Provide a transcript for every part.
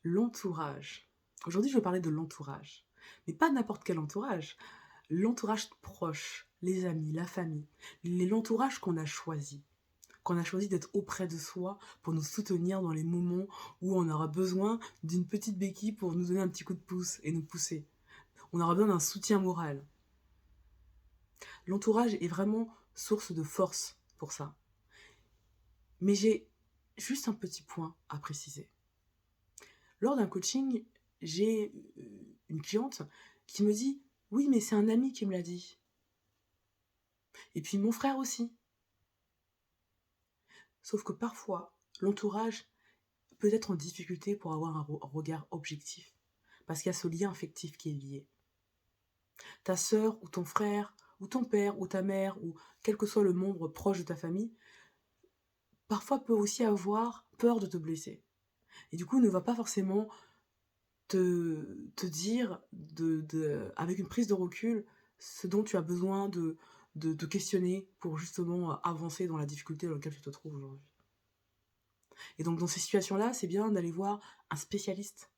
L'entourage. Aujourd'hui, je veux parler de l'entourage. Mais pas n'importe quel entourage. L'entourage proche, les amis, la famille. L'entourage qu'on a choisi. Qu'on a choisi d'être auprès de soi pour nous soutenir dans les moments où on aura besoin d'une petite béquille pour nous donner un petit coup de pouce et nous pousser. On aura besoin d'un soutien moral. L'entourage est vraiment source de force pour ça. Mais j'ai juste un petit point à préciser. Lors d'un coaching, j'ai une cliente qui me dit: «Oui, mais c'est un ami qui me l'a dit. Et puis mon frère aussi». Sauf que parfois, l'entourage peut être en difficulté pour avoir un regard objectif, parce qu'il y a ce lien affectif qui est lié. Ta sœur ou ton frère, ou ton père ou ta mère, ou quel que soit le membre proche de ta famille, parfois peut aussi avoir peur de te blesser. Et du coup, ne va pas forcément te dire, avec une prise de recul, ce dont tu as besoin de questionner pour justement avancer dans la difficulté dans laquelle tu te trouves aujourd'hui. Et donc dans ces situations-là, c'est bien d'aller voir un spécialiste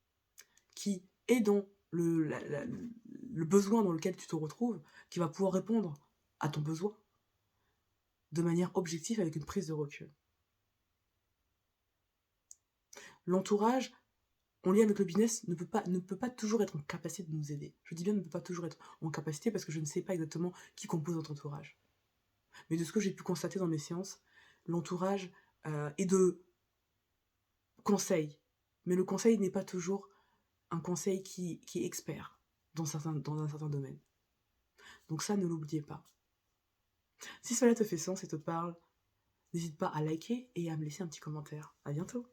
qui est dans le besoin dans lequel tu te retrouves, qui va pouvoir répondre à ton besoin de manière objective avec une prise de recul. L'entourage, en lien avec le business, ne peut pas toujours être en capacité de nous aider. Je dis bien ne peut pas toujours être en capacité parce que je ne sais pas exactement qui compose notre entourage. Mais de ce que j'ai pu constater dans mes séances, l'entourage est de conseil. Mais le conseil n'est pas toujours un conseil qui est expert dans un certain domaine. Donc ça, ne l'oubliez pas. Si cela te fait sens et te parle, n'hésite pas à liker et à me laisser un petit commentaire. À bientôt!